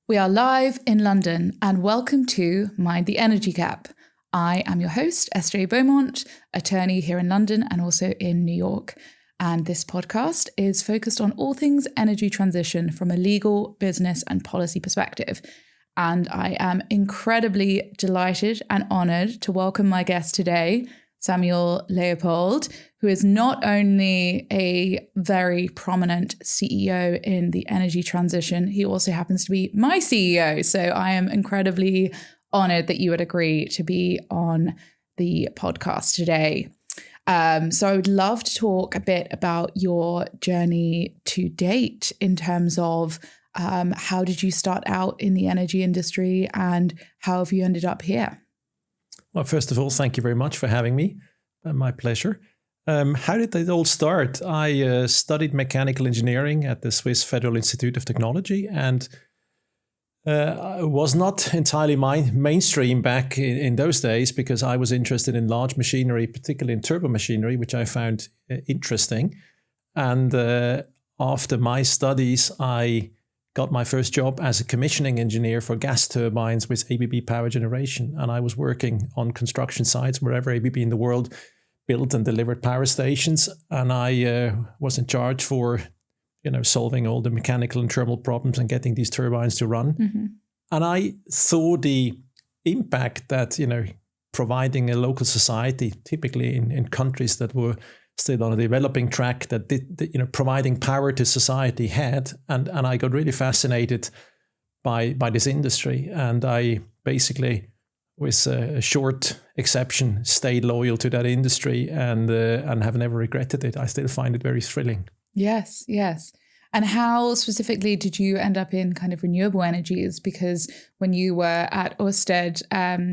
We are live in London and welcome to Mind the Energy Gap. I am your host, SJ Beaumont, attorney here in London and also in New York. And this podcast is focused on all things energy transition from a legal, business and policy perspective. And I am incredibly delighted and honoured to welcome my guest today, Samuel Leupold, who is not only a very prominent CEO in the energy transition, he also happens to be my CEO. So I am incredibly honoured that you would agree to be on the podcast today. So I would love to talk a bit about your journey to date in terms of how did you start out in the energy industry and how have you ended up here? Well, first of all, thank you very much for having me. My pleasure. How did it all start? I studied mechanical engineering at the Swiss Federal Institute of Technology and was not entirely mainstream back in those days because I was interested in large machinery, particularly in turbo machinery, which I found interesting. And after my studies, I got my first job as a commissioning engineer for gas turbines with ABB Power Generation. And I was working on construction sites wherever ABB in the world built and delivered power stations. And I was in charge for, solving all the mechanical and thermal problems and getting these turbines to run. Mm-hmm. And I saw the impact that, providing a local society, typically in countries that were still on a developing track, that providing power to society had, and I got really fascinated by this industry, and I basically, with a short exception, stayed loyal to that industry and have never regretted it. I still find it very thrilling. Yes. And how specifically did you end up in kind of renewable energies? Because when you were at Ørsted,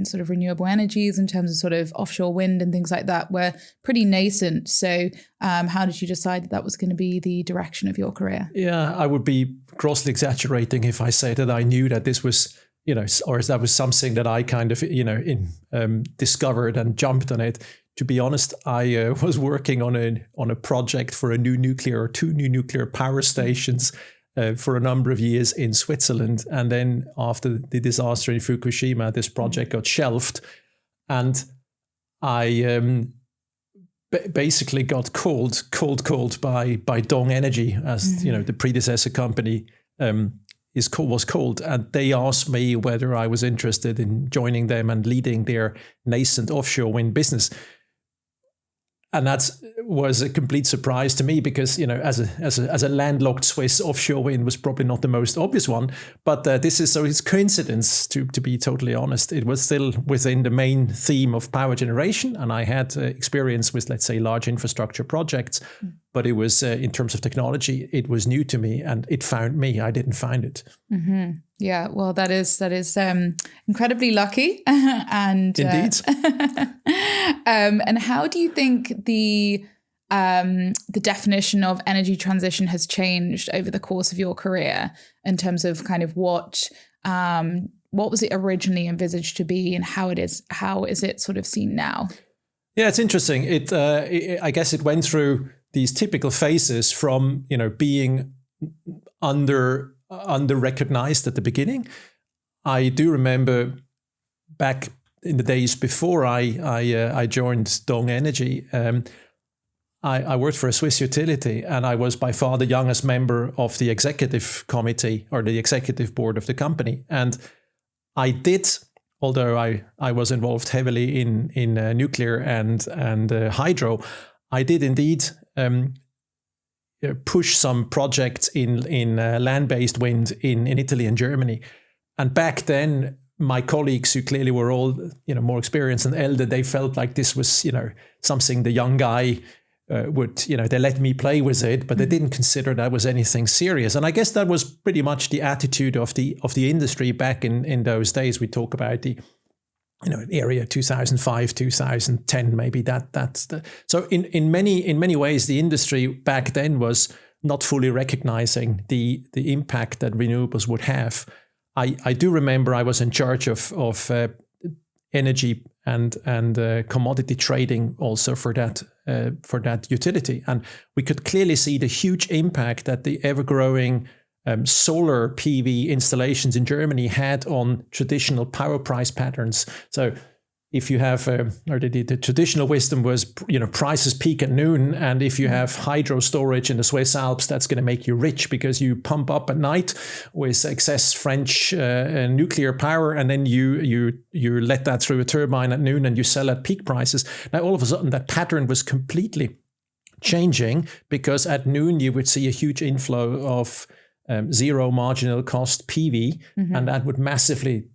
sort of renewable energies in terms of sort of offshore wind and things like that were pretty nascent. So how did you decide that was going to be the direction of your career? Yeah, I would be grossly exaggerating if I say that I knew that this was, or that was something that I kind of, discovered and jumped on it. To be honest, I was working on a project for two new nuclear power stations for a number of years in Switzerland. And then after the disaster in Fukushima, this project got shelved. And I basically got called by Dong Energy, as the predecessor company was called. And they asked me whether I was interested in joining them and leading their nascent offshore wind business. And that was a complete surprise to me because, as a landlocked Swiss, offshore wind was probably not the most obvious one. But it's coincidence, to be totally honest. It was still within the main theme of power generation. And I had experience with, let's say, large infrastructure projects. But it was, in terms of technology, it was new to me and it found me. I didn't find it. Mm-hmm. Yeah, well, that is incredibly lucky. And indeed. And how do you think the definition of energy transition has changed over the course of your career in terms of kind of what was it originally envisaged to be and how is it sort of seen now? Yeah, it's interesting. I guess it went through these typical phases from being under recognized at the beginning. I do remember back in the days before I joined Dong Energy, I worked for a Swiss utility and I was by far the youngest member of the executive committee or the executive board of the company. And I did, although I was involved heavily in nuclear and hydro, I did indeed push some projects in land-based wind in Italy and Germany. And back then, my colleagues who clearly were all, more experienced and elder, they felt like this was, something the young guy would, they let me play with it, but they didn't consider that was anything serious. And I guess that was pretty much the attitude of the industry back in those days. We talk about the, area 2005, 2010, maybe that's the. So in many ways, the industry back then was not fully recognizing the impact that renewables would have. I do remember I was in charge of energy and commodity trading also for that utility, and we could clearly see the huge impact that the ever-growing solar PV installations in Germany had on traditional power price patterns. So if you have, or the traditional wisdom was, prices peak at noon. And if you have hydro storage in the Swiss Alps, that's going to make you rich because you pump up at night with excess French nuclear power. And then you let that through a turbine at noon and you sell at peak prices. Now, all of a sudden, that pattern was completely changing because at noon you would see a huge inflow of zero marginal cost PV, and that would massively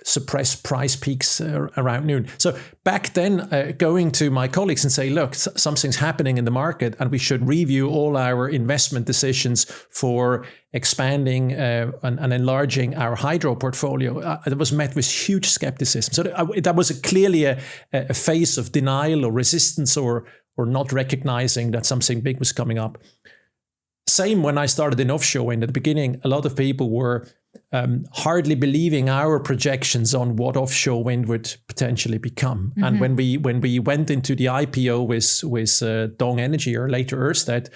suppress price peaks around noon. So back then, going to my colleagues and say, look, something's happening in the market and we should review all our investment decisions for expanding and enlarging our hydro portfolio, it was met with huge skepticism. So that was clearly a phase of denial or resistance or not recognizing that something big was coming up. Same when I started in offshore wind. At the beginning, a lot of people were hardly believing our projections on what offshore wind would potentially become. And when we went into the IPO with Dong Energy or later Ørsted,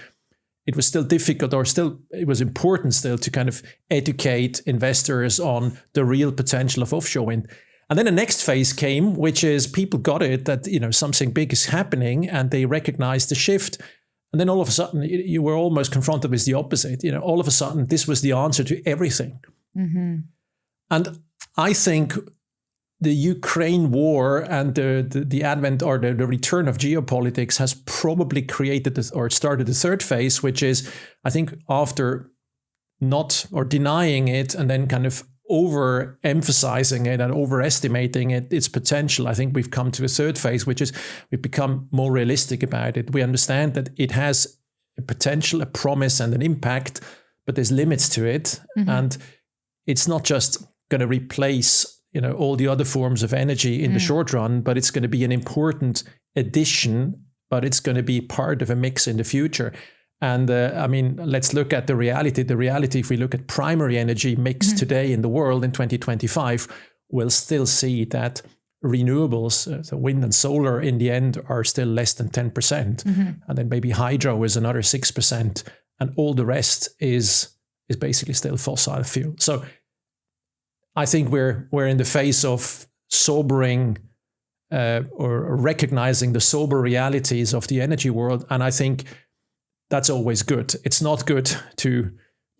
it was still difficult, or still it was important still to kind of educate investors on the real potential of offshore wind. And then the next phase came, which is people got it that something big is happening, and they recognized the shift. And then all of a sudden, you were almost confronted with the opposite. All of a sudden, this was the answer to everything. And I think the Ukraine war and the advent or the return of geopolitics has probably created or started the third phase, which is, I think, after not or denying it and then kind of overemphasizing it and overestimating its potential, I think we've come to a third phase, which is we've become more realistic about it. We understand that it has a potential, a promise, and an impact, but there's limits to it, and it's not just going to replace all the other forms of energy in the short run, but it's going to be an important addition, but it's going to be part of a mix in the future. And let's look at the reality. The reality, if we look at primary energy mix today in the world in 2025, we'll still see that renewables, so wind and solar in the end, are still less than 10%. And then maybe hydro is another 6%. And all the rest is basically still fossil fuel. So I think we're in the phase of sobering or recognizing the sober realities of the energy world. And I think that's always good. It's not good to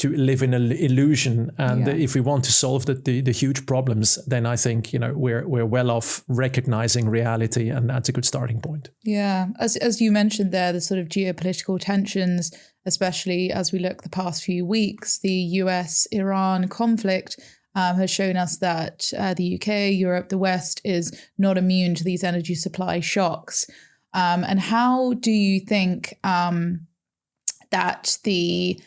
live in an illusion. And if we want to solve the huge problems, then I think we're well off recognizing reality, and that's a good starting point. Yeah, as you mentioned there, the sort of geopolitical tensions, especially as we look the past few weeks, the US-Iran conflict has shown us that the UK, Europe, the West is not immune to these energy supply shocks. And how do you think that the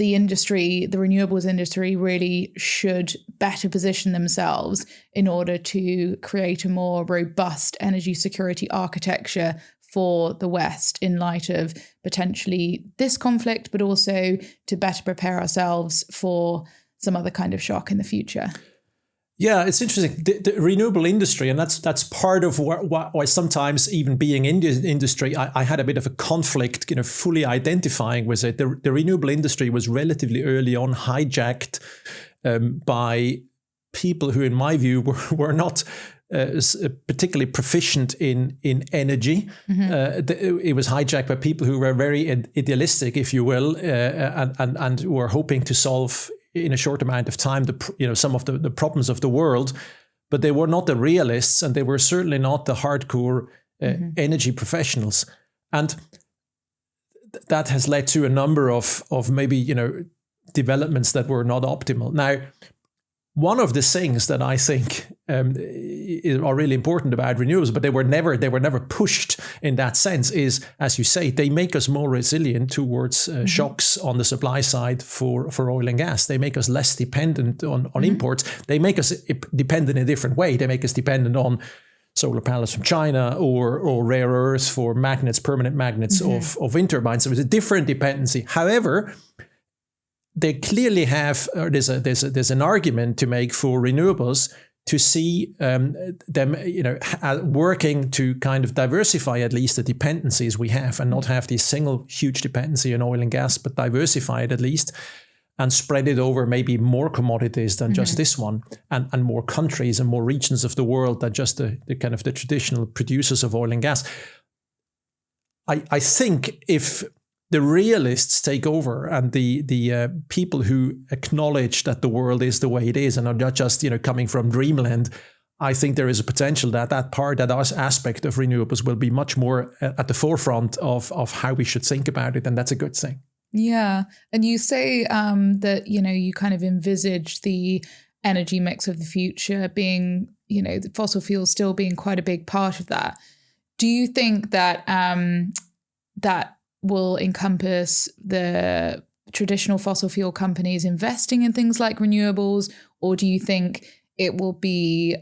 industry, the renewables industry, really should better position themselves in order to create a more robust energy security architecture for the West in light of potentially this conflict, but also to better prepare ourselves for some other kind of shock in the future? Yeah, it's interesting. The renewable industry, and that's part of why sometimes even being in the industry, I had a bit of a conflict, fully identifying with it. The renewable industry was relatively early on hijacked by people who, in my view, were not particularly proficient in energy. It was hijacked by people who were very idealistic, if you will, and were hoping to solve in a short amount of time, some of the problems of the world, but they were not the realists, and they were certainly not the hardcore energy professionals, and that has led to a number of maybe developments that were not optimal. Now, one of the things that I think are really important about renewables, but they were never pushed in that sense, is, as you say, they make us more resilient towards shocks on the supply side for oil and gas. They make us less dependent on imports. They make us dependent in a different way. They make us dependent on solar panels from China or rare earths for magnets, permanent magnets of wind turbines. So it's a different dependency. However, they clearly have, there's an argument to make for renewables to see them, working to kind of diversify at least the dependencies we have and not have this single huge dependency on oil and gas, but diversify it at least and spread it over maybe more commodities than just this one, and more countries and more regions of the world than just the kind of the traditional producers of oil and gas. I think if the realists take over and the people who acknowledge that the world is the way it is and are not just coming from dreamland, I think there is a potential that aspect of renewables will be much more at the forefront of how we should think about it, and that's a good thing. Yeah, and you say that you kind of envisage the energy mix of the future being the fossil fuels still being quite a big part of that. Do you think that that will encompass the traditional fossil fuel companies investing in things like renewables, or do you think it will be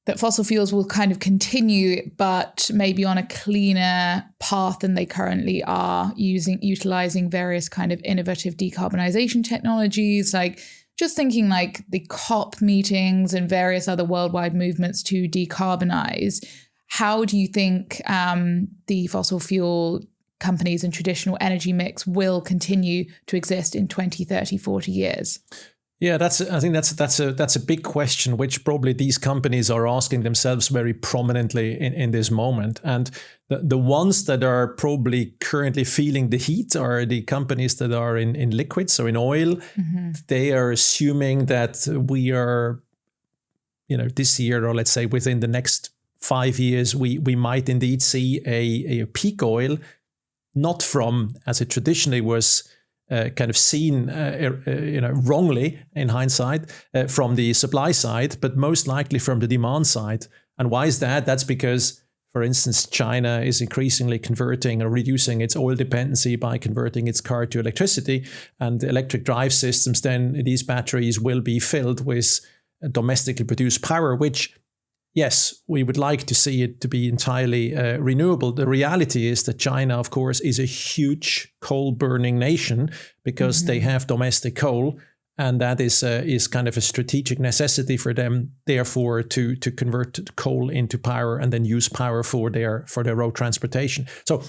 that fossil fuels will kind of continue, but maybe on a cleaner path than they currently are, utilizing various kind of innovative decarbonization technologies? Like, just thinking like the COP meetings and various other worldwide movements to decarbonize. How do you think the fossil fuel companies and traditional energy mix will continue to exist in 20, 30, 40 years? Yeah, I think that's a big question, which probably these companies are asking themselves very prominently in this moment. And the ones that are probably currently feeling the heat are the companies that are in liquids, so in oil. They are assuming that we are, this year, or let's say within the next 5 years, we might indeed see a peak oil, not from, as it traditionally was kind of seen, wrongly in hindsight, from the supply side, but most likely from the demand side. And why is that? That's because, for instance, China is increasingly converting or reducing its oil dependency by converting its car to electricity, and the electric drive systems, then these batteries will be filled with domestically produced power, which, yes, we would like to see it to be entirely renewable. The reality is that China, of course, is a huge coal-burning nation because they have domestic coal, and that is kind of a strategic necessity for them, therefore, to convert coal into power and then use power for their road transportation. So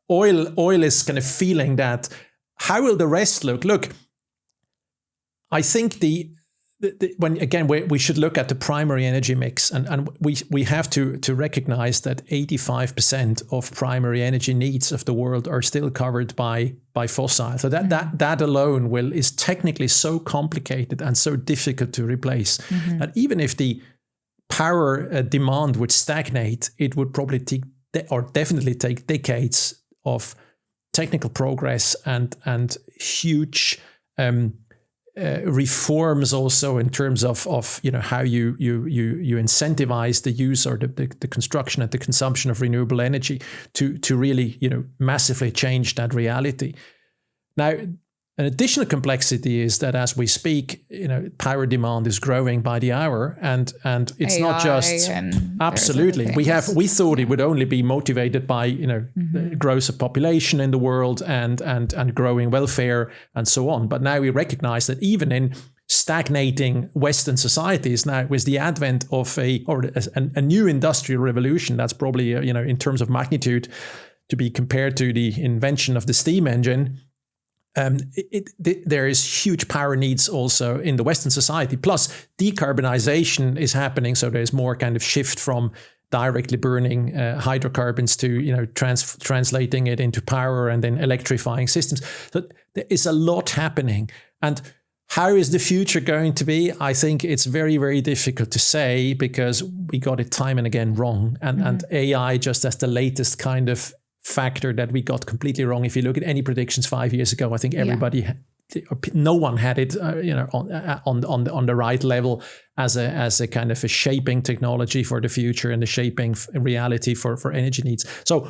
oil is kind of feeling that. How will the rest look? Look, I think we should look at the primary energy mix, and we have to recognize that 85% of primary energy needs of the world are still covered by fossil. So that alone is technically so complicated and so difficult to replace that even if the power demand would stagnate, it would probably definitely take decades of technical progress and huge reforms also in terms of how you incentivize the use or the construction and the consumption of renewable energy to really massively change that reality. Now, an additional complexity is that as we speak, power demand is growing by the hour, and it's AI not just absolutely. We thought it would only be motivated by the growth of population in the world and growing welfare and so on. But now we recognize that even in stagnating Western societies, now with the advent of a new industrial revolution, that's probably in terms of magnitude to be compared to the invention of the steam engine. There is huge power needs also in the Western society. Plus, decarbonization is happening, so there's more kind of shift from directly burning hydrocarbons to translating it into power and then electrifying systems. So there is a lot happening. And how is the future going to be? I think it's very, very difficult to say because we got it time and again wrong. And AI just as the latest kind of factor that we got completely wrong. If you look at any predictions 5 years ago, I think no one had it, on the right level as a kind of a shaping technology for the future and the shaping reality for energy needs. So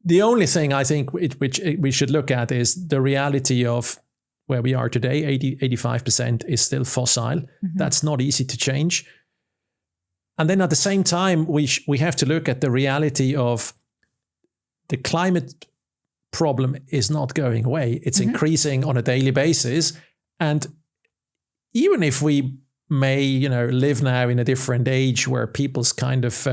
the only thing I think which we should look at is the reality of where we are today. 85% is still fossil. That's not easy to change. And then at the same time, we have to look at the reality of the climate problem is not going away. It's increasing on a daily basis. And even if we may, live now in a different age where people's kind of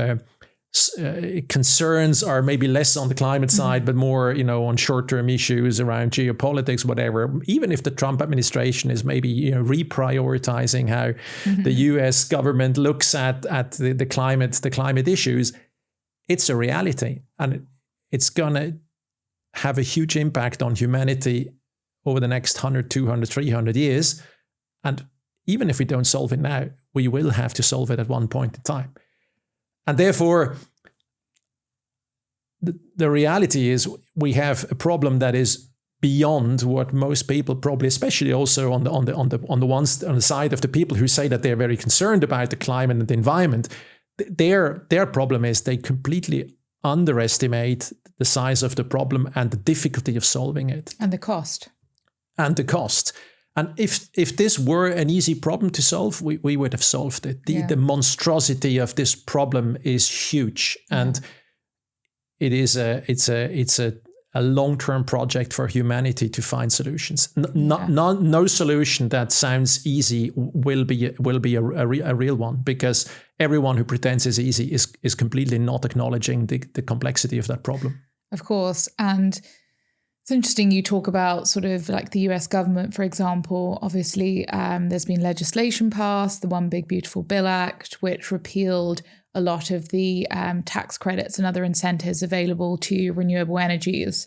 concerns are maybe less on the climate side, but more, on short-term issues around geopolitics, whatever. Even if the Trump administration is maybe, reprioritizing how the US government looks at the climate issues, it's a reality, and it's going to have a huge impact on humanity over the next 100, 200, 300 years. And even if we don't solve it now, we will have to solve it at one point in time. And therefore, the reality is we have a problem that is beyond what most people probably, especially also on the side of the people who say that they're very concerned about the climate and the environment. Their problem is they completely underestimate the size of the problem and the difficulty of solving it. And the cost. And if this were an easy problem to solve, we would have solved it. The monstrosity of this problem is huge, and it's a long-term project for humanity to find solutions. No solution that sounds easy will be a real one, because everyone who pretends it's easy is completely not acknowledging the complexity of that problem. Of course, and it's interesting you talk about sort of like the US government, for example. Obviously, there's been legislation passed, the One Big Beautiful Bill Act, which repealed a lot of the tax credits and other incentives available to renewable energies.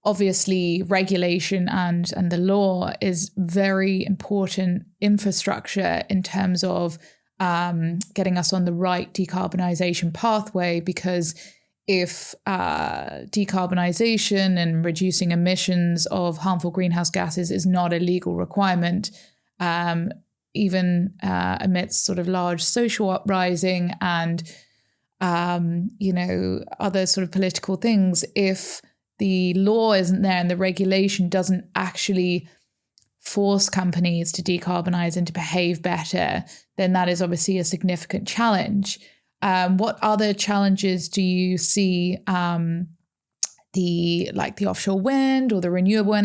Obviously, regulation and the law is very important infrastructure in terms of getting us on the right decarbonisation pathway, because if decarbonisation and reducing emissions of harmful greenhouse gases is not a legal requirement, even amidst sort of large social uprising and, other sort of political things, if the law isn't there and the regulation doesn't actually force companies to decarbonise and to behave better, then that is obviously a significant challenge. What other challenges do you see the offshore wind or the renewable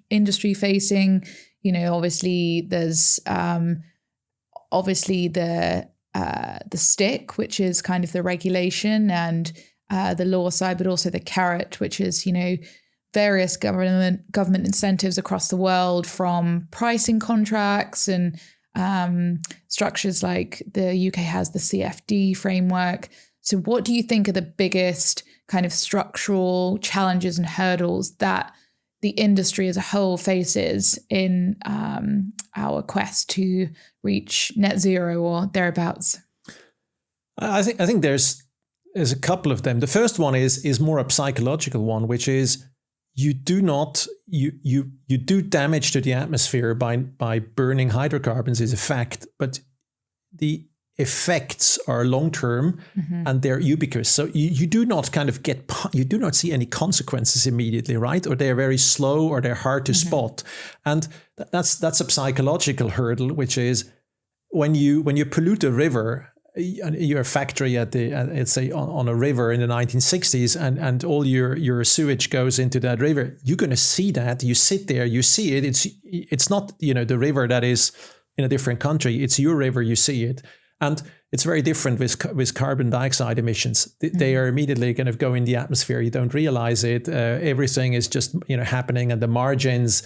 industry facing? Obviously there's the stick, which is kind of the regulation and the law side, but also the carrot, which is various government incentives across the world, from pricing contracts and structures like the UK has the CFD framework. So what do you think are the biggest kind of structural challenges and hurdles that the industry as a whole faces in our quest to reach net zero or thereabouts? I think there's a couple of them. The first one is more a psychological one, which is you do damage to the atmosphere by burning hydrocarbons is a fact, but the effects are long-term and they're ubiquitous. So you do not you do not see any consequences immediately, right? Or they're very slow, or they're hard to spot. And that's a psychological hurdle, which is when you pollute a river, your factory let's say on a river in the 1960s, and all your sewage goes into that river, you're going to see that. You sit there, you see it. It's not the river that is in a different country. It's your river. You see it, and it's very different with carbon dioxide emissions. They are immediately going to go in the atmosphere. You don't realize it. Everything is just happening at the margins.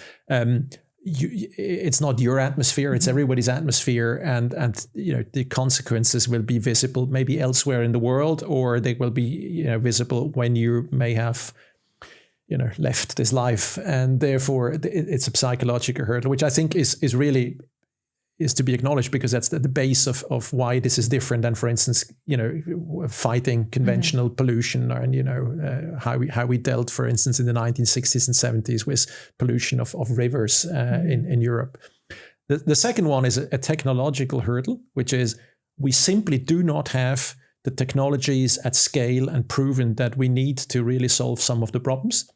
It's not your atmosphere, it's everybody's atmosphere, and the consequences will be visible maybe elsewhere in the world, or they will be visible when you may have left this life. And therefore it's a psychological hurdle, which I think is really to be acknowledged, because that's the base of why this is different than, for instance, fighting conventional pollution, and how we dealt, for instance, in the 1960s and 70s with pollution of rivers in Europe. The second one is a technological hurdle, which is we simply do not have the technologies at scale and proven that we need to really solve some of the problems.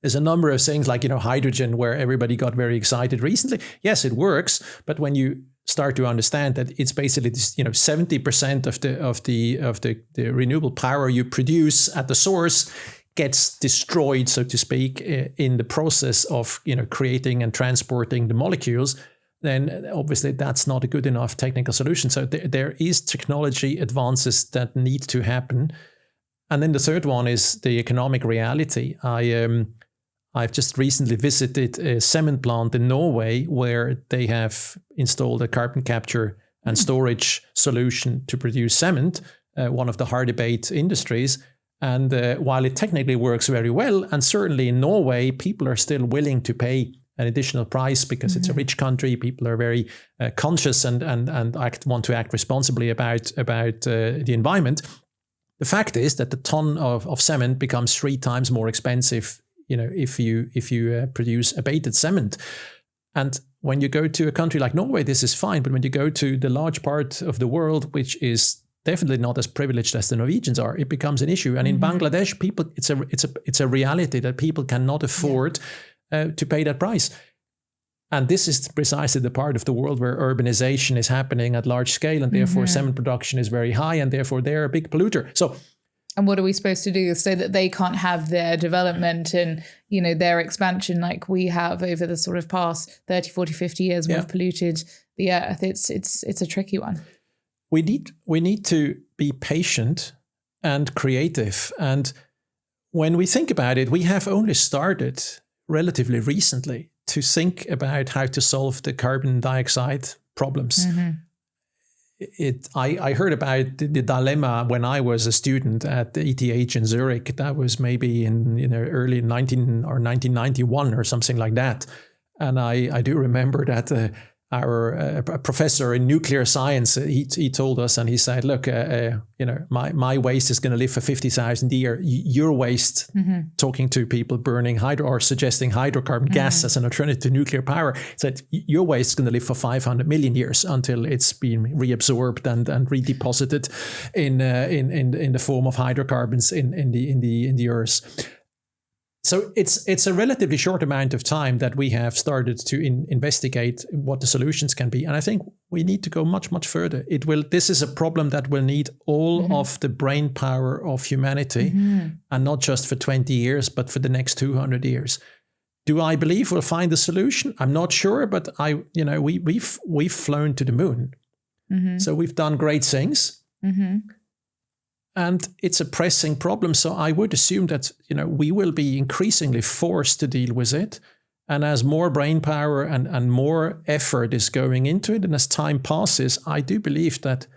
There's a number of things like, hydrogen, where everybody got very excited recently. Yes, it works. But when you start to understand that it's basically, 70% of the renewable power you produce at the source gets destroyed, so to speak, in the process of, creating and transporting the molecules. then obviously that's not a good enough technical solution. So there is technology advances that need to happen. And then the third one is the economic reality. I've just recently visited a cement plant in Norway where they have installed a carbon capture and storage solution to produce cement, one of the hard debate industries. And while it technically works very well, and certainly in Norway, people are still willing to pay an additional price because it's a rich country. People are very conscious and want to act responsibly about the environment. The fact is that the ton of cement becomes 3 times more expensive, if you produce abated cement. And when you go to a country like Norway, this is fine. But when you go to the large part of the world, which is definitely not as privileged as the Norwegians are, it becomes an issue. And in Bangladesh, people, it's a reality that people cannot afford to pay that price. And this is precisely the part of the world where urbanization is happening at large scale, and therefore cement production is very high, and therefore they're a big polluter. And what are we supposed to do so that they can't have their development and, their expansion like we have over the sort of past 30, 40, 50 years? We've polluted the earth. It's a tricky one. We need to be patient and creative. And when we think about it, we have only started relatively recently to think about how to solve the carbon dioxide problems. I heard about the dilemma when I was a student at the ETH in Zurich. That was maybe in early 1991 or something like that. And I do remember that our professor in nuclear science, he told us, and he said, look, my waste is going to live for 50,000 years. Your waste, talking to people burning suggesting hydrocarbon gas as an alternative to nuclear power, said your waste is going to live for 500 million years until it's been reabsorbed and redeposited in the form of hydrocarbons in the earth. So it's a relatively short amount of time that we have started to investigate what the solutions can be. And I think we need to go much, much further. This is a problem that will need all of the brain power of humanity, and not just for 20 years, but for the next 200 years. Do I believe we'll find a solution? I'm not sure, but we've flown to the moon. So we've done great things. And it's a pressing problem. So I would assume that, we will be increasingly forced to deal with it. And as more brain power and more effort is going into it, and as time passes, I do believe that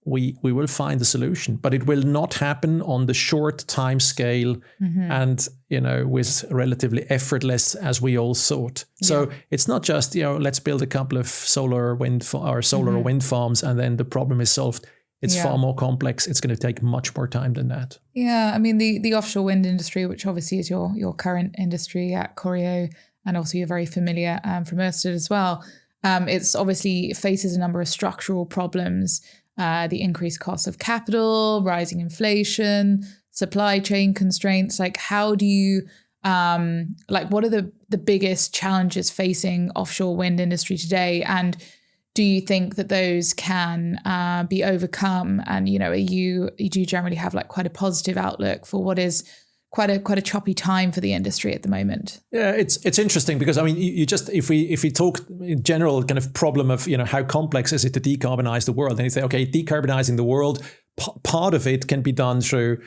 we will find a solution. But it will not happen on the short time scale and, with relatively effortless as we all thought. So it's not just, let's build a couple of solar or wind farms and then the problem is solved. It's far more complex. It's going to take much more time than that. Yeah, I mean, the offshore wind industry, which obviously is your current industry at Corio, and also you're very familiar from Ørsted as well. It's obviously faces a number of structural problems, the increased cost of capital, rising inflation, supply chain constraints. Like, how do you, what are the biggest challenges facing offshore wind industry today? And do you think that those can be overcome? And, do you generally have quite a positive outlook for what is quite a choppy time for the industry at the moment? Yeah, it's interesting because, I mean, you just, if we talk in general kind of problem of, how complex is it to decarbonize the world? And you say, okay, decarbonizing the world, part of it can be done through,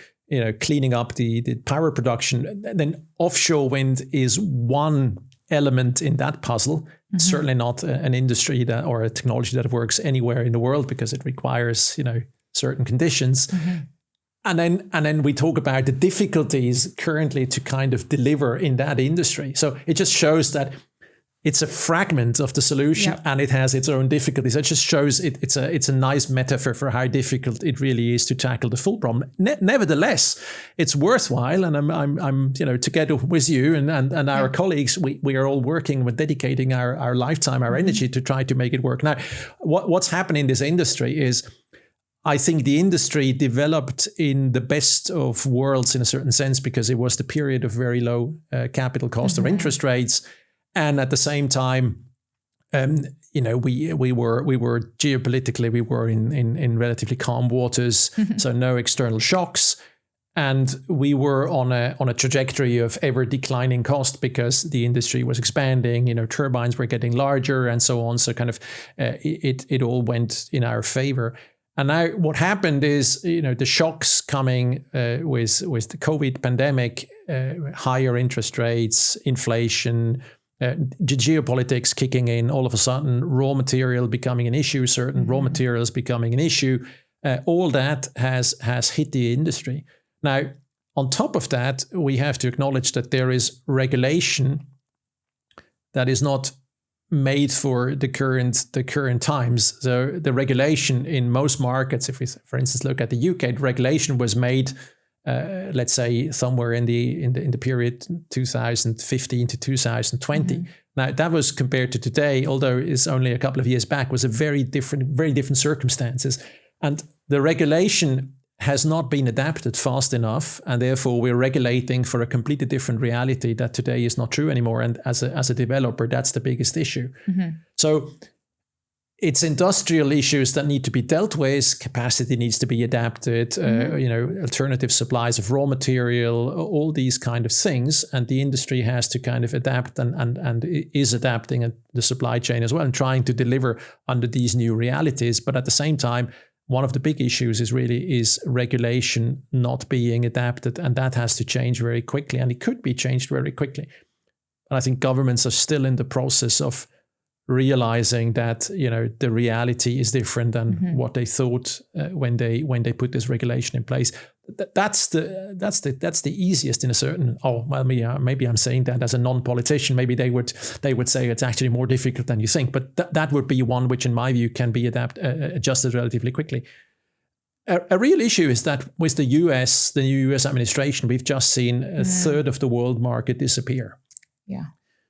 cleaning up the power production. Then offshore wind is one element in that puzzle. It's certainly not an industry or a technology that works anywhere in the world because it requires, certain conditions. And then we talk about the difficulties currently to kind of deliver in that industry. So it just shows that it's a fragment of the solution and it has its own difficulties. It just shows it's a nice metaphor for how difficult it really is to tackle the full problem. Nevertheless, it's worthwhile, and I'm together with you and our colleagues, we are all working with dedicating our lifetime, our energy to try to make it work. Now, what's happened in this industry is, I think the industry developed in the best of worlds in a certain sense because it was the period of very low capital cost or interest rates. And at the same time, we were geopolitically, we were in relatively calm waters, so no external shocks. And we were on a trajectory of ever declining cost because the industry was expanding, turbines were getting larger and so on. So kind of it all went in our favor. And now what happened is, the shocks coming with the COVID pandemic, higher interest rates, inflation, the geopolitics kicking in, all of a sudden raw material becoming an issue, certain raw materials becoming an issue, all that has hit the industry. Now, on top of that, we have to acknowledge that there is regulation that is not made for the current times. So the regulation in most markets, if we, for instance, look at the UK, the regulation was made, let's say, somewhere in the period 2015 to 2020. Now, that was compared to today, although it's only a couple of years back, was a very different circumstances. And the regulation has not been adapted fast enough, and therefore we're regulating for a completely different reality that today is not true anymore. And as a developer, that's the biggest issue. So it's industrial issues that need to be dealt with. Capacity needs to be adapted. Alternative supplies of raw material, all these kind of things, and the industry has to kind of adapt and is adapting the supply chain as well, and trying to deliver under these new realities. But at the same time, one of the big issues is regulation not being adapted, and that has to change very quickly, and it could be changed very quickly. And I think governments are still in the process of realizing that the reality is different than what they thought when they put this regulation in place. That's the easiest in a certain. Maybe I'm saying that as a non-politician. Maybe they would say it's actually more difficult than you think. But that would be one which, in my view, can be adjusted relatively quickly. A real issue is that with the new US administration, we've just seen a third of the world market disappear. Yeah.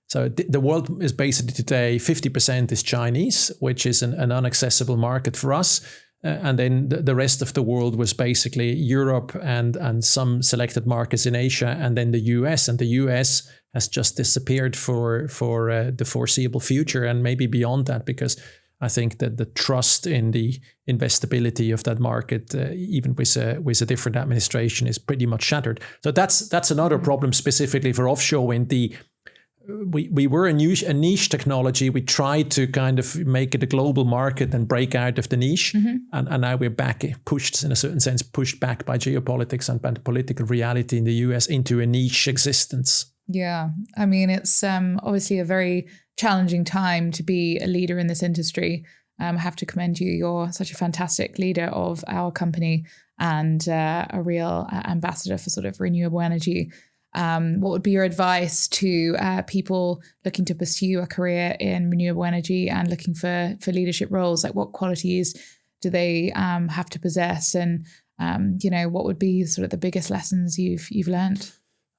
So the world is basically today 50% is Chinese, which is an inaccessible market for us. And then the rest of the world was basically Europe and some selected markets in Asia, and then the US. And the US has just disappeared for the foreseeable future, and maybe beyond that, because I think that the trust in the investability of that market, even with a different administration, is pretty much shattered. So that's another problem specifically for offshore wind. We were a niche technology. We tried to kind of make it a global market and break out of the niche. And now we're pushed back by geopolitics and by the political reality in the US into a niche existence. Yeah. I mean, it's obviously a very challenging time to be a leader in this industry. I have to commend you. You're such a fantastic leader of our company and a real ambassador for sort of renewable energy. What would be your advice to people looking to pursue a career in renewable energy and looking for leadership roles? Like, what qualities do they have to possess? And, what would be sort of the biggest lessons you've learned?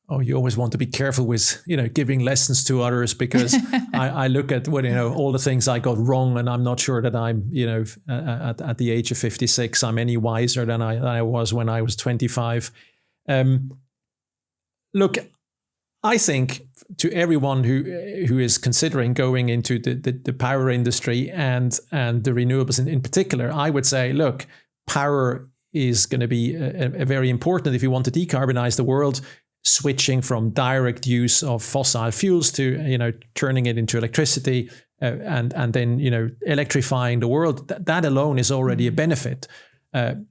Oh, you always want to be careful with, giving lessons to others, because I look at all the things I got wrong, and I'm not sure that I'm, at the age of 56, I'm any wiser than I was when I was 25. Look, I think to everyone who is considering going into the power industry and the renewables in particular, I would say, look, power is going to be a very important if you want to decarbonize the world. Switching from direct use of fossil fuels to turning it into electricity and then electrifying the world. That alone is already a benefit. And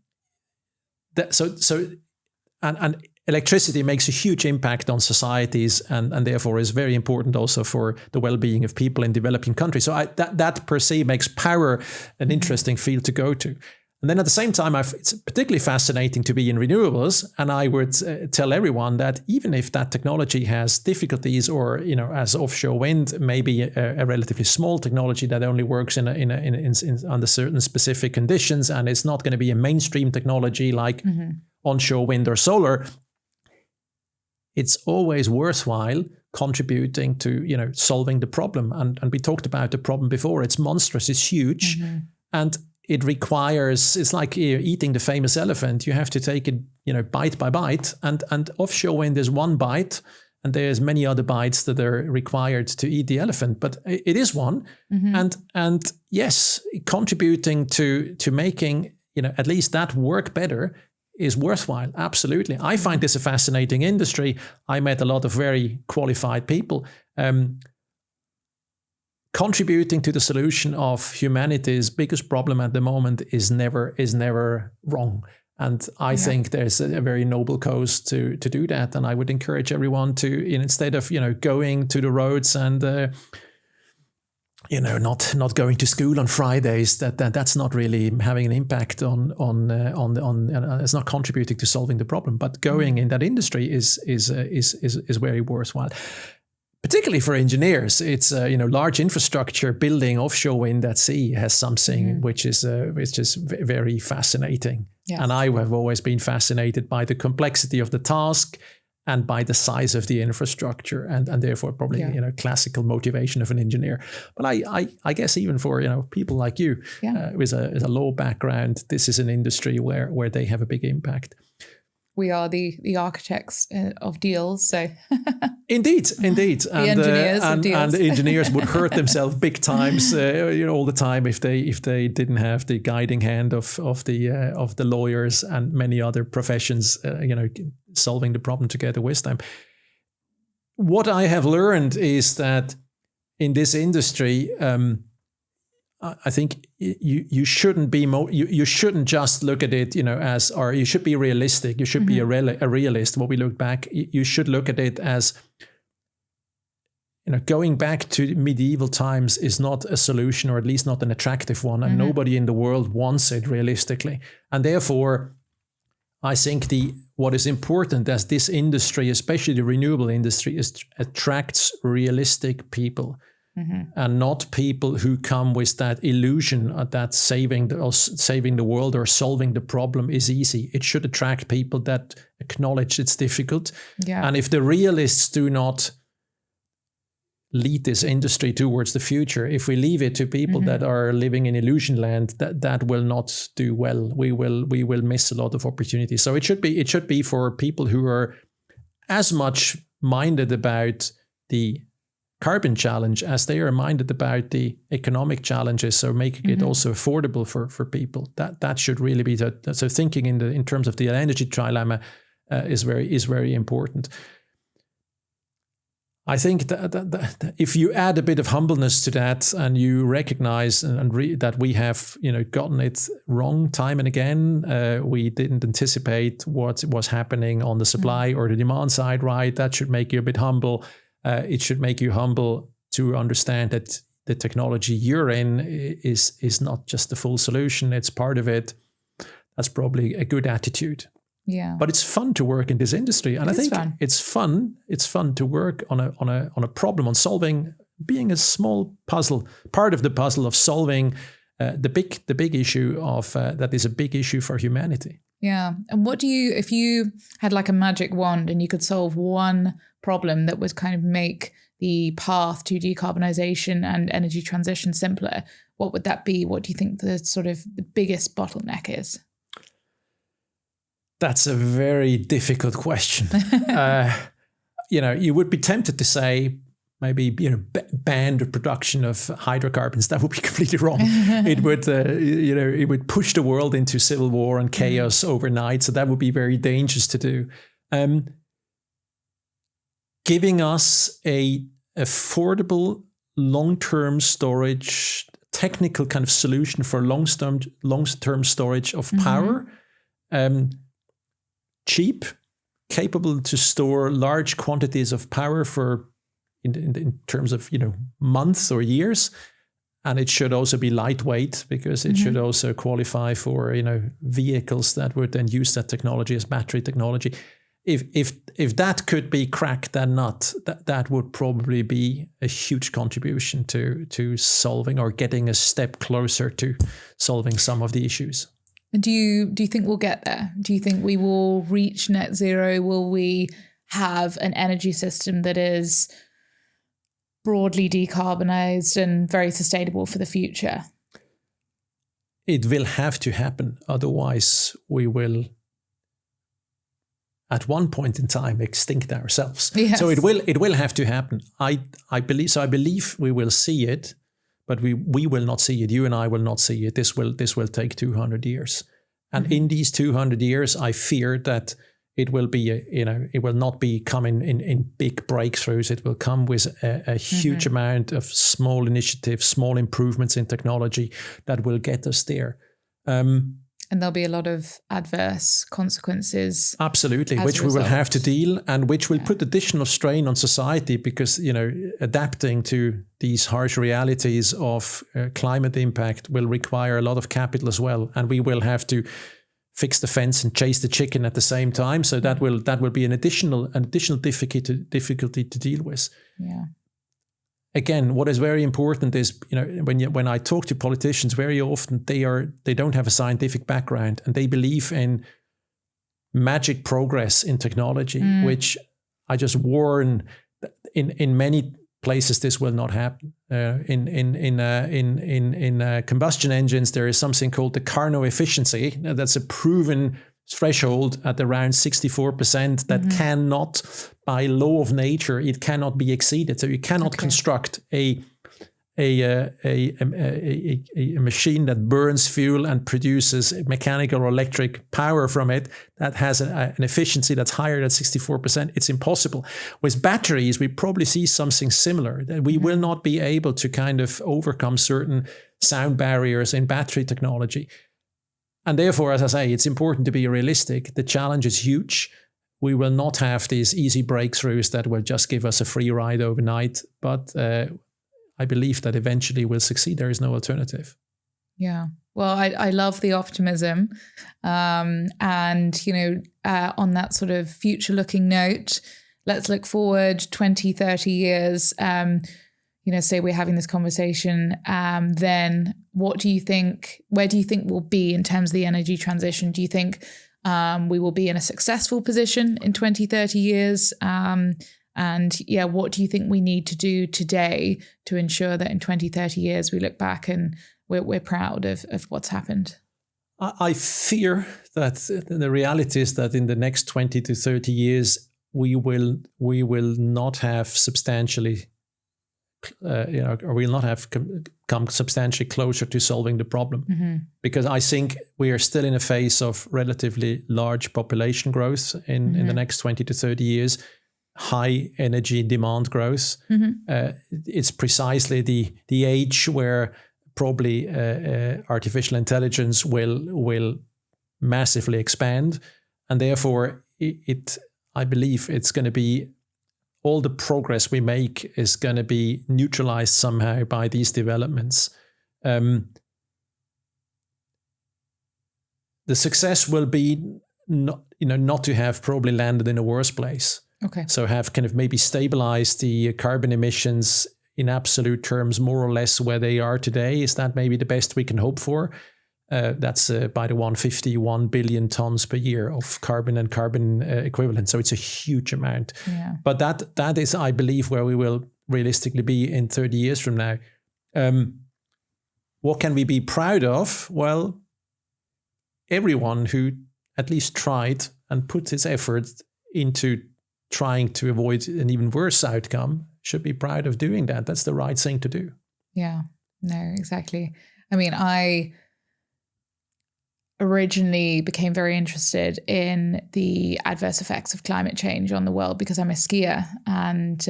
electricity makes a huge impact on societies and therefore is very important also for the well-being of people in developing countries. So that per se makes power an interesting field to go to. And then at the same time, it's particularly fascinating to be in renewables. And I would tell everyone that even if that technology has difficulties, or as offshore wind, maybe a relatively small technology that only works in under certain specific conditions, and it's not going to be a mainstream technology like onshore wind or solar, it's always worthwhile contributing to solving the problem. And we talked about the problem before. It's monstrous. It's huge, and it requires, it's like eating the famous elephant. You have to take it, bite by bite. And offshore wind is one bite, and there's many other bites that are required to eat the elephant. But it is one. And yes, contributing to making, at least that work better is worthwhile. Absolutely. I find this a fascinating industry. I met a lot of very qualified people. Contributing to the solution of humanity's biggest problem at the moment is never wrong. And I think there's a very noble cause to do that. And I would encourage everyone to, instead of, going to the roads and, not going to school on Fridays, that's not really having an impact on it's not contributing to solving the problem. But going in that industry is very worthwhile. Particularly for engineers, it's large infrastructure building offshore wind at sea has something which is very fascinating. Yes. And I have always been fascinated by the complexity of the task and by the size of the infrastructure, and therefore probably classical motivation of an engineer. But I guess even for people like you with a law background, this is an industry where they have a big impact. We are the architects of deals, so indeed, and engineers of deals. And the engineers would hurt themselves big times, all the time if they didn't have the guiding hand of the lawyers and many other professions, solving the problem together with them. What I have learned is that in this industry, I think you shouldn't be you shouldn't just look at it as, or you should be realistic. You should be a realist. When we look back, you should look at it as going back to medieval times is not a solution, or at least not an attractive one, and nobody in the world wants it realistically. And therefore, I think what is important as this industry, especially the renewable industry, attracts realistic people. And not people who come with that illusion that saving the world or solving the problem is easy. It should attract people that acknowledge it's difficult. Yeah. And if the realists do not lead this industry towards the future, if we leave it to people that are living in illusion land, that will not do well. We will miss a lot of opportunities. So it should be for people who are as much minded about the carbon challenge as they are minded about the economic challenges, so making it also affordable for people. That should really be so thinking in terms of the energy trilemma is very important. I think that if you add a bit of humbleness to that, and you recognize that we have gotten it wrong time and again, we didn't anticipate what was happening on the supply or the demand side, right? That should make you a bit humble. It should make you humble to understand that the technology you're in is not just the full solution. It's part of it. That's probably a good attitude. Yeah. But it's fun to work in this industry. And I think it's fun. It's fun to work on a problem, on solving, being a small puzzle, part of the puzzle of solving the big issue of that is a big issue for humanity. Yeah. And if you had like a magic wand and you could solve one problem that would kind of make the path to decarbonization and energy transition simpler, what would that be? What do you think the biggest bottleneck is? That's a very difficult question. You would be tempted to say maybe ban the production of hydrocarbons. That would be completely wrong. It would push the world into civil war and chaos overnight. So that would be very dangerous to do. Giving us a affordable long-term storage, technical kind of solution for long-term storage of power, cheap, capable to store large quantities of power for in terms of months or years, and it should also be lightweight because it should also qualify for vehicles that would then use that technology as battery technology. If that could be cracked, that nut, that would probably be a huge contribution to solving or getting a step closer to solving some of the issues. And do you think we'll get there? Do you think we will reach net zero? Will we have an energy system that is broadly decarbonized and very sustainable for the future? It will have to happen. Otherwise, we will, at one point in time, extinct ourselves. Yes. So it will have to happen. I believe we will see it, but we will not see it. You and I will not see it. This will take 200 years. And in these 200 years, I fear that it will be, it will not be coming in big breakthroughs. It will come with a huge amount of small initiatives, small improvements in technology that will get us there. And there'll be a lot of adverse consequences. Absolutely, which we will have to deal, and which will put additional strain on society because, adapting to these harsh realities of climate impact will require a lot of capital as well. And we will have to fix the fence and chase the chicken at the same time. So that will be an additional difficulty to deal with. Yeah. Again, what is very important is, when I talk to politicians, very often they don't have a scientific background and they believe in magic progress in technology, which I just warn in many places this will not happen. In combustion engines, there is something called the Carnot efficiency. That's a proven threshold at around 64% that cannot, by law of nature, it cannot be exceeded. So you cannot construct a machine that burns fuel and produces mechanical or electric power from it that has an efficiency that's higher than 64%. It's impossible. With batteries, we probably see something similar, that we will not be able to kind of overcome certain sound barriers in battery technology. And therefore, as I say, it's important to be realistic. The challenge is huge. We will not have these easy breakthroughs that will just give us a free ride overnight. But I believe that eventually we'll succeed. There is no alternative. Yeah. Well, I love the optimism. And, on that sort of future-looking note, let's look forward 20, 30 years. Say we're having this conversation, then where do you think we'll be in terms of the energy transition? Do you think we will be in a successful position in 20, 30 years? What do you think we need to do today to ensure that in 20, 30 years we look back and we're proud of what's happened? I fear that the reality is that in the next 20 to 30 years, we will not have substantially or will not have come substantially closer to solving the problem. Because I think we are still in a phase of relatively large population growth in the next 20 to 30 years, high energy demand growth. It's precisely the age where probably artificial intelligence will massively expand. And therefore, I believe it's going to be all the progress we make is going to be neutralized somehow by these developments. The success will be not to have probably landed in a worse place. Okay. So have kind of maybe stabilized the carbon emissions in absolute terms, more or less where they are today. Is that maybe the best we can hope for? That's by the 151 billion tons per year of carbon and carbon equivalent. So it's a huge amount. Yeah. But that is, I believe, where we will realistically be in 30 years from now. What can we be proud of? Well, everyone who at least tried and put his effort into trying to avoid an even worse outcome should be proud of doing that. That's the right thing to do. Yeah, no, exactly. I mean, I originally became very interested in the adverse effects of climate change on the world because I'm a skier, and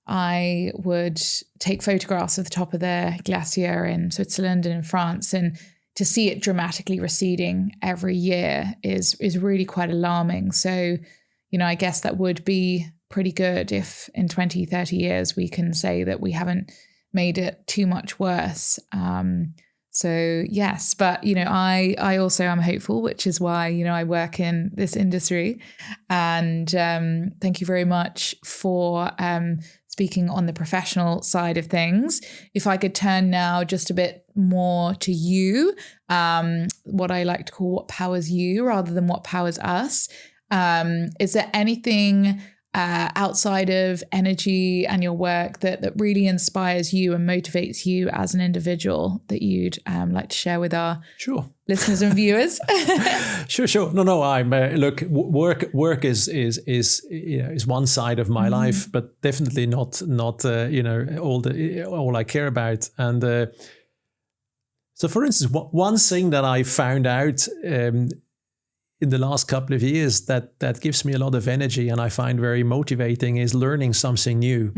I would take photographs of the top of the glacier in Switzerland and in France, and to see it dramatically receding every year is really quite alarming. So, I guess that would be pretty good if in 20, 30 years we can say that we haven't made it too much worse. So yes, but, I also am hopeful, which is why, I work in this industry. And thank you very much for speaking on the professional side of things. If I could turn now just a bit more to you, what I like to call what powers you rather than what powers us. Is there anything outside of energy and your work that really inspires you and motivates you as an individual that you'd like to share with our listeners and viewers? Sure. No. I'm look. Work is one side of my life, but definitely not all I care about. And So, for instance, one thing that I found out in the last couple of years that gives me a lot of energy and I find very motivating is learning something new,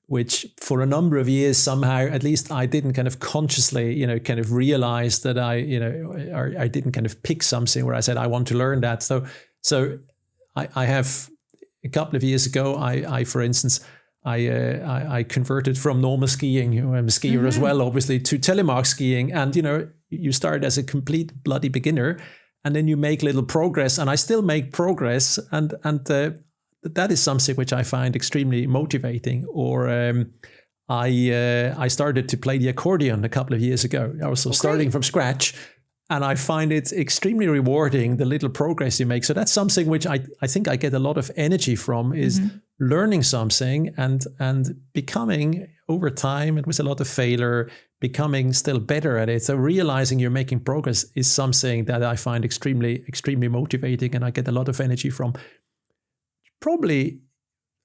which for a number of years somehow, at least I didn't kind of consciously, kind of realize that or I didn't kind of pick something where I said, I want to learn that. So I have a couple of years ago, I for instance, I converted from normal skiing, I'm a skier as well, obviously, to telemark skiing. And, you start as a complete bloody beginner and then you make little progress, and I still make progress. And that is something which I find extremely motivating. Or I started to play the accordion a couple of years ago. I was starting from scratch. And I find it extremely rewarding, the little progress you make. So that's something which I think I get a lot of energy from, is learning something and becoming over time, and with a lot of failure, becoming still better at it. So realizing you're making progress is something that I find extremely, extremely motivating, and I get a lot of energy from. Probably,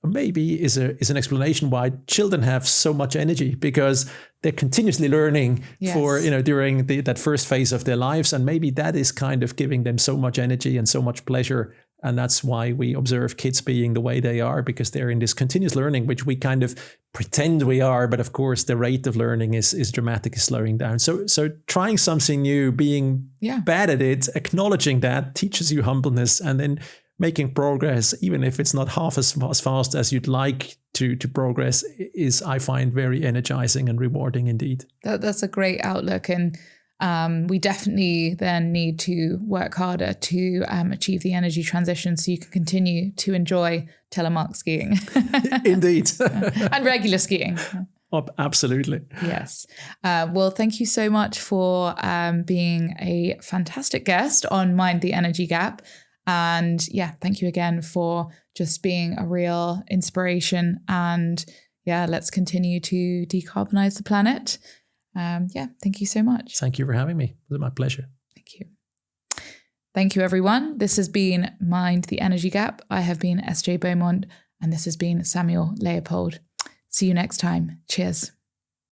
maybe is an explanation why children have so much energy, because they're continuously learning for, during that first phase of their lives. And maybe that is kind of giving them so much energy and so much pleasure. And that's why we observe kids being the way they are, because they're in this continuous learning, which we kind of pretend we are. But of course, the rate of learning is dramatically slowing down. So trying something new, being bad at it, acknowledging that teaches you humbleness, and then making progress, even if it's not half as fast as you'd like to progress, is, I find, very energizing and rewarding indeed. That's a great outlook. And we definitely then need to work harder to achieve the energy transition so you can continue to enjoy telemark skiing. Indeed. And regular skiing. Oh, absolutely. Yes. Well, thank you so much for being a fantastic guest on Mind the Energy Gap. And thank you again for just being a real inspiration. And let's continue to decarbonize the planet. Thank you so much. Thank you for having me. It was my pleasure. Thank you. Thank you, everyone. This has been Mind the Energy Gap. I have been SJ Beaumont, and this has been Samuel Leupold. See you next time. Cheers.